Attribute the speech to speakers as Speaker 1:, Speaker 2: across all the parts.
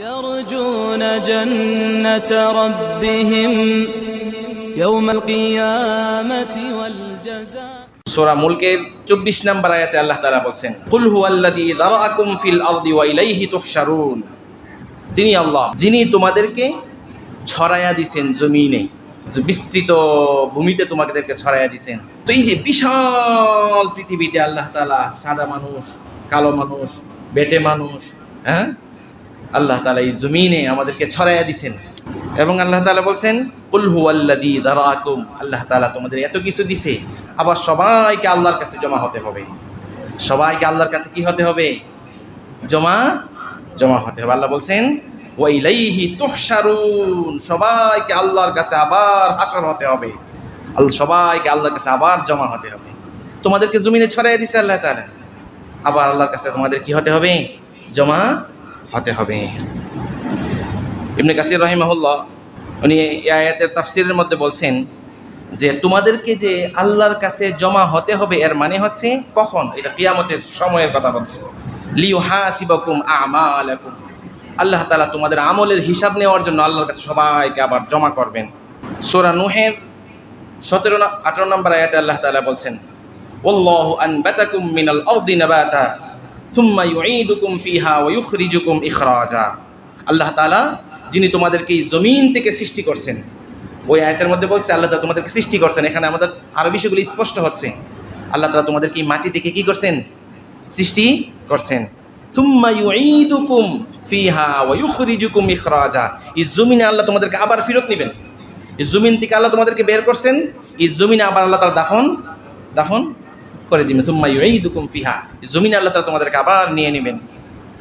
Speaker 1: يرجون جنة ربهم يوم القيامة والجزاء।
Speaker 2: সূরা মুলকের 24 নম্বর আয়াতে আল্লাহ তাআলা বলেন, কুল হুয়াল্লাযী যারাআকুম ফিল আরদি ওয়া ইলাইহি তুহশারুন। তিনি আল্লাহ, যিনি তোমাদেরকে ছড়ায়া দিয়েছেন জমিনে, যে বিস্তৃত ভূমিতে তোমাদেরকে ছড়ায়া দিয়েছেন। তো এই যে বিশাল পৃথিবীতে আল্লাহ তাআলা সাদা মানুষ, কালো মানুষ, বেটে মানুষ, আল্লাহ তাআলা এই জমিনে আমাদেরকে ছড়ায়া দিয়েছেন। এবং আল্লাহ তাআলা বলছেন, কুল হুয়াল্লাযী যারাআকুম, আল্লাহ তাআলা তোমাদের এত কিছু দিছে, আবার সবাইকে আল্লাহর কাছে জমা হতে হবে। সবাইকে আল্লাহর কাছে কি হতে হবে? জমা হতে হবে। আল্লাহ বলছেন, ওয়া ইলাইহি তুহশারুন, সবাইকে আল্লাহর কাছে আবার হাসর হতে হবে। সবাইকে আল্লাহর কাছে আবার জমা হতে হবে। তোমাদেরকে জমিনে ছড়াইয়া দিছে আল্লাহ তাআলা, আবার আল্লাহর কাছে তোমাদের কি হতে হবে? জমা হতে হবে। ইবনে কাসির রাহিমাহুল্লাহ উনি এই আয়াতের তাফসীরের মধ্যে বলছেন যে তোমাদেরকে যে আল্লাহর কাছে জমা হতে হবে, এর মানে হচ্ছে কখন? এটা কিয়ামতের সময়ের কথা বলছে। লিইউহাসিবাকুম আমালাকুম, আল্লাহ তাআলা তোমাদের আমলের হিসাব নেওয়ার জন্য আল্লাহর কাছে সবাইকে আবার জমা করবেন। সূরা নূহের 17-18 নম্বর আয়াতে আল্লাহ তাআলা বলছেন, ওয়াল্লাহু আনবাতাকুম মিনাল আরদি নাবাতা সুম্মা ইউঈদুকুম ফিহা ওয়া ইউখরিজুকুম ইখরাজা। আল্লাহ তাআলা যিনি তোমাদেরকে এই জমিন থেকে সৃষ্টি করছেন, ওই আয়াতের মধ্যে বলছে আল্লাহ তাআলা তোমাদেরকে সৃষ্টি করছেন। এখানে আমাদের আরো বিষয়গুলো স্পষ্ট হচ্ছে। আল্লাহ তাআলা তোমাদেরকে এই মাটি থেকে কি করছেন? সৃষ্টি করছেন। সুম্মা ইউঈদুকুম ফিহা ওয়া ইউখরিজুকুম ইখরাজা, এই জমিনে আল্লাহ তোমাদেরকে আবার ফেরত নেবেন। এই জমিন থেকে আল্লাহ তোমাদেরকে বের করছেন, এই জমিনে আবার আল্লাহ তাআলা দাফন করে দিবেন। সুম্মা ইউঈদুকুম ফিহা, এই জমিনে আল্লাহ তাআলা তোমাদেরকে আবার নিয়ে নেবেন।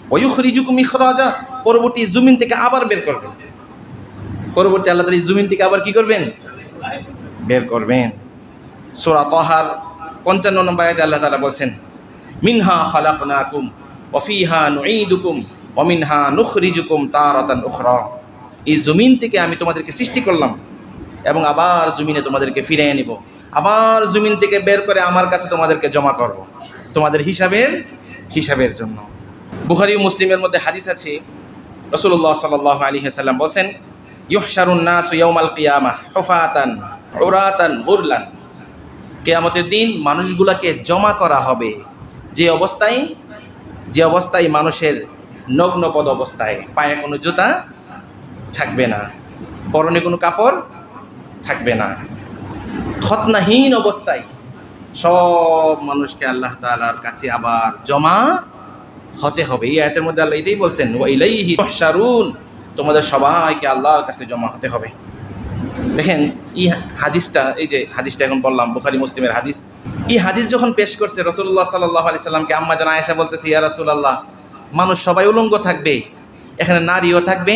Speaker 2: ওয়া ইউখরিজুকুম ইখরাজা, পরবর্তী জমিন থেকে আবার বের করবেন। পরবর্তী আল্লাহ তাআলা এই জমিন থেকে আবার কি করবেন? বের করবেন। সূরা তাহার 55 নম্বর আয়াতে আল্লাহ তাআলা বলেন, মিনহা খালাকনাকুম ওয়া ফিহা নুঈদুকুম ওয়া মিনহা নুখরিজুকুম তারাতান উখরা। এই জমিন থেকে আমি তোমাদেরকে সৃষ্টি করলাম এবং আবার জমিনে তোমাদেরকে ফিরিয়ে নিব, আবার জমিন থেকে বের করে আমার কাছে তোমাদেরকে জমা করব, তোমাদের হিসাবের জন্য। বুখারী ও মুসলিমের মধ্যে হাদিস আছে, রাসূলুল্লাহ সাল্লাল্লাহু আলাইহি ওয়াসাল্লাম বলেন, ইউহশারুন নাসু ইয়াউমাল কিয়ামাহ হুফাতান উরাতান গুরলান। কিয়ামতের দিন মানুষগুলোকে জমা করা হবে যে অবস্থায় মানুষের নগ্নপদ অবস্থায়, পায়ে কোনো জুতা থাকবে না, পরনে কোনো কাপড় থাকবে না, খতনাহীন অবস্থায় সব মানুষকে আল্লাহ তাআলার কাছে আবার জমা হতে হবে। এই আয়াতের মধ্যে আল্লাহ এটাই বলছেন, ওয়া ইলাইহি তুহশারুন, তোমাদের সবাইকে আল্লাহর কাছে জমা হতে হবে। দেখেন এই হাদিসটা, এই যে হাদিসটা এখন বললাম বুখারী মুসলিমের হাদিস, এই হাদিস যখন পেশ করছে রাসূলুল্লাহ সাল্লাল্লাহু আলাইহি সাল্লামকে আম্মা জান আয়েশা বলতেছে, ইয়া রাসূলুল্লাহ, মানুষ সবাই উলঙ্গ থাকবে, এখানে নারীও থাকবে,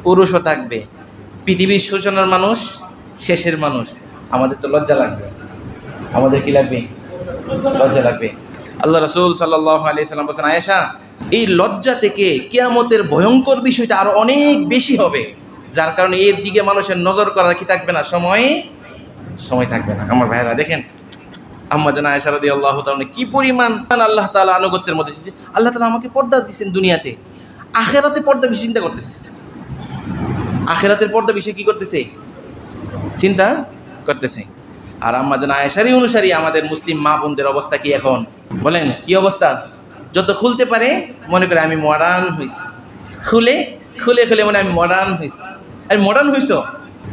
Speaker 2: পুরুষও থাকবে, পৃথিবীর সূচনার মানুষ, শেষের মানুষ, আমাদের তো লজ্জা লাগবে। আমাদের কি লাগবে? লজ্জা লাগবে। আল্লাহ রাসূল সাল্লাল্লাহু আলাইহি সাল্লাম বলেন, আয়েশা, এই লজ্জা থেকে কিয়ামতের ভয়ঙ্কর বিষয়টা আরো অনেক বেশি হবে, যার কারণে এর দিকে মানুষের নজর করার কি থাকবে না, সময় থাকবে না। আমার ভাইরা দেখেন, আম্মা জান আয়েশা রাদিয়াল্লাহু তাআলা কি পরিমাণ আল্লাহ তাআলা আনুগত্যের মধ্যে, আল্লাহ তাআলা আমাকে পর্দা দিয়েছেন দুনিয়াতে, আখিরাতে পর্দা বিষয় চিন্তা করতেছে। আখিরাতের পর্দা বিষয় কি করতেছে? চিন্তা করতেছে। আর আম্মা জান আয়েশারই অনুসারী আমাদের মুসলিম মা বোনদের অবস্থা কি এখন? বলেন কি অবস্থা? যত খুলতে পারে মনে করে আমি মডার্ন হয়েছি, খুলে মনে আমি মডার্ন হয়েছি। আমি মডার্ন হইছো,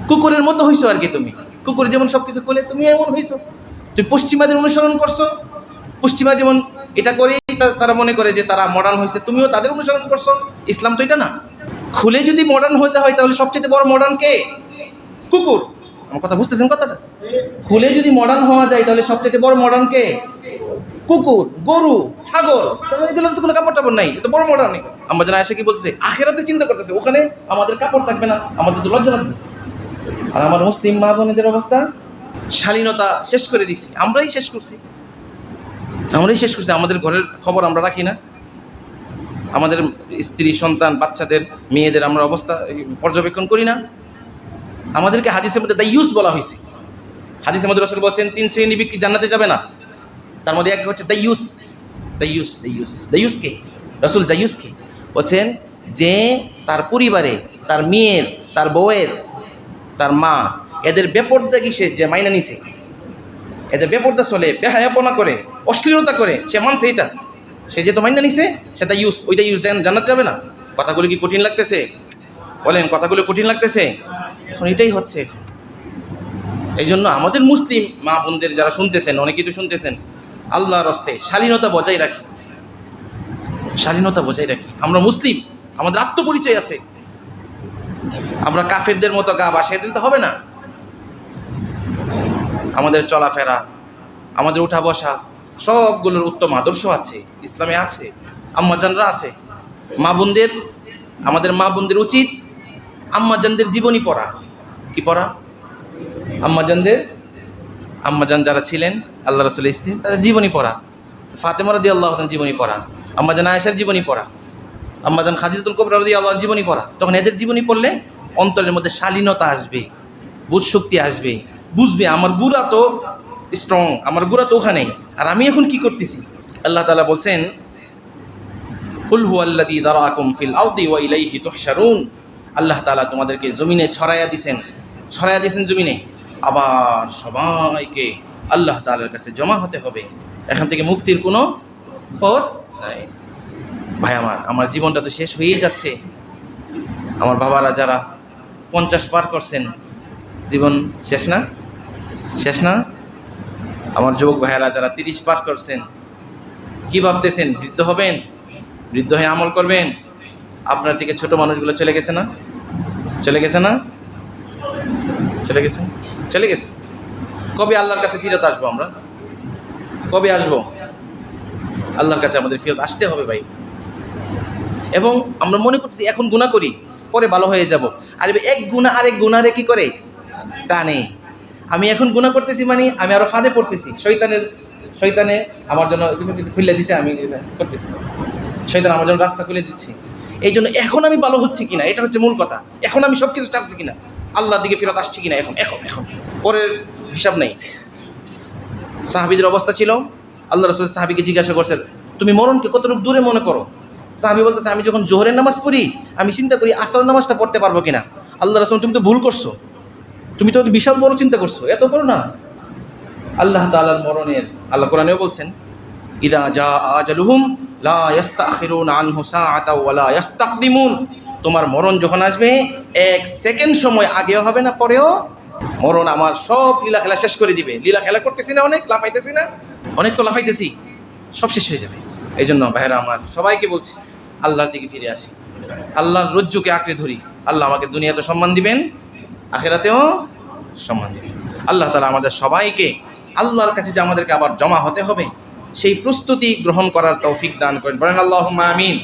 Speaker 2: কুকুরের মতো হইছো আর কি। তুমি কুকুর যেমন সবকিছু খুলে, তুমি এমন হইছো। তুমি পশ্চিমাদের অনুসরণ করছো, পশ্চিমা যেমন এটা করেই তারা মনে করে যে তারা মডার্ন হয়েছে, তুমিও তাদের অনুসরণ করছো। ইসলাম তো এটা না। খুলে যদি মডার্ন হতে হয় তাহলে সবচেয়ে বড় মডার্ন কে? কুকুর। আমার কথা বুঝতেছেন কথাটা? খুলে যদি মডার্ন হওয়া যায় তাহলে সবচেয়ে বড় মডার্ন কে? কুকুর, গরু, ছাগল। এগুলো তো কোনো কাপড় টাপড় নাই, এটা বড় মডার্ন। আম্মা জান আয়েশা কি বলছে? আখিরাতে চিন্তা করতেছে, ওখানে আমাদের কাপড় থাকবে না, আমাদের তো লজ্জা লাগবে। আর আমার মুসলিম মা বোনেদের অবস্থা, শালীনতা শেষ করে দিছি, আমরাই শেষ করছি। আমাদের ঘরের খবর আমরা রাখি না, আমাদের স্ত্রী, সন্তান, বাচ্চাদের, মেয়েদের আমরা অবস্থা পর্যবেক্ষণ করি না। আমাদেরকে হাদিসের মধ্যে দাইয়ুস বলা হয়েছে। হাদিসের মধ্যে রাসূল বলেছেন 3 শ্রেণীর ব্যক্তি জান্নাতে যাবে না, তার মধ্যে এক হচ্ছে দাইয়ুস। কে রাসূল? দাইয়ুস কে বলছেন? যে তার পরিবারে, তার মেয়ের, তার বউয়ের, তার মা, এদের বেপর্দা কি সে যে মাইনা নিছে, এদের বেপর্দা চলে, বেহায়াপনা করে, অশ্লীলতা করে, সে মানছে এটা, সে যে তো মাইনা নিছে সেটা ওইটা ইউজ জানাতে যাবে না। কথাগুলো কি কঠিন লাগতেছে? বলেন, কথাগুলো কঠিন লাগতেছে? এখন এটাই হচ্ছে। এখন এই জন্য আমাদের মুসলিম মা বোনদের যারা শুনতেছেন, অনেকেই তো শুনতেছেন, আল্লাহর হস্তে শালীনতা বজায় রাখি, শালীনতা বজায় রাখি। আমরা মুসলিম, আমাদের আত্মপরিচয় আছে। আমরা কাফেরদের মতো গা বাসায় দিতে হবে না। আমাদের চলাফেরা, আমাদের উঠা বসা, সবগুলোর উত্তম আদর্শ আছে, ইসলামে আছে, আম্মাজানরা আছে। মা বোনদের, আমাদের মা বোনদের উচিত আম্মাজানদের জীবনী পড়া। কি পড়া? আম্মাজান যারা ছিলেন আল্লাহ রাসূলের স্ত্রী, তাদের জীবনী পড়া। ফাতেমা রাদিয়াল্লাহু তাআলার জীবনী পড়া, আম্মাজান আয়েশার জীবনী পড়া, আম্মাজান খাদিজাতুল কুবরা রাদিয়াল্লাহু জীবনী পড়া। তখন এদের জীবনী পড়লে অন্তরের মধ্যে শালীনতা আসবে, বুঝ শক্তি আসবে, বুঝবে আমার গুড়া তো স্ট্রং, আমার গুড়া তো ওখানেই, আর আমি এখন কি করতেছি। আল্লাহ তাআলা বলছেন, কুল হুয়াল্লাযী যারাআকুম ফিল আরদি ওয়া ইলাইহি তুহশারুন। আল্লাহ তাআলা তোমাদেরকে জমিনে ছড়াইয়া দিয়েছেন জমিনে, আবার সবাইকে আল্লাহ তাআলার কাছে জমা হতে হবে। এখান থেকে মুক্তির কোনো পথ নাই। ভাই আমার জীবনটা তো শেষ হয়েই যাচ্ছে। আমার বাবারা যারা 50 পার করছেন, জীবন শেষ না? শেষ না? আমার যুবক ভাইয়েরা যারা 30 পার করছেন, কি ভাবতেছেন? বৃদ্ধ হবেন, বৃদ্ধ হয়ে আমল করবেন? আপনার দিকে ছোট মানুষগুলো চলে গেছে না? চলে গেছে না? চলে গেছে, চলে গেছে। কবে আল্লাহর কাছে ফিরত আসবো আমরা? কবে আসবো? আল্লাহর কাছে আমাদের ফিরত আসতে হবে ভাই। এবং আমরা মনে করছি এখন গুনাহ করি, পরে ভালো হয়ে যাব। আর এক গুনাহ আরেক গুনাহরে কি করে? টানে। আমি এখন গুনাহ করতেছি মানে আমি আরো ফাঁদে পড়তেছি। শয়তানে আমার জন্য খুলে দিছে, আমি করতেছি। শয়তান আমার জন্য রাস্তা খুলে দিচ্ছি। এই জন্য এখন আমি ভালো হচ্ছি কিনা, এটা হচ্ছে মূল কথা। এখন আমি সব কিছু ছাড়ছি কিনা, আল্লাহর দিকে ফেরত আসছি কিনা, এখন এখন এখন পরের হিসাব নেই। সাহাবীদের অবস্থা ছিল, আল্লাহ রাসূল সাহাবীকে জিজ্ঞাসা করছেন, তুমি মরণকে কতটুকু দূরে মনে করো? সাহাবী বলতেছে, আমি যখন জোহরের নামাজ পড়ি আমি চিন্তা করি আসরের নামাজটা পড়তে পারবো কিনা। আল্লাহ রাসূল, তুমি তো ভুল করছো, তুমি তো বিশাল বড় চিন্তা করছো, এত বড় না। আল্লাহ তাআলার মরণের, আল্লাহ কোরআনেও বলছেন, ইদা জা আজালুহুম লা ইস্তাখিরুনা আনহু সাআতাও ওয়া লা ইস্তাকদিমুন। তোমার মরণ যখন আসবে 1 সেকেন্ড সময় আগেও হবে না, পরেও। মরণ আমার সব লীলা খেলা শেষ করে দিবে। লীলা খেলা করতেছি না, অনেক লাফাইতেছি না, অনেক তো লাফাইতেছি, সব শেষ হয়ে যাবে। এই জন্য ভাইরা আমার, সবাইকে বলছি, আল্লাহর দিকে ফিরে আসি, আল্লাহর রজ্জুকে আঁকড়ে ধরি। আল্লাহ আমাকে দুনিয়াতে সম্মান দিবেন, আখিরাতেও সম্মান দিবেন। আল্লাহ তাআলা আমাদের সবাইকে আল্লাহর কাছে যে আমাদেরকে আবার জমা হতে হবে, সেই প্রস্তুতি গ্রহণ করার তৌফিক দান করেন। বলেন আল্লাহুম্মা আমিন।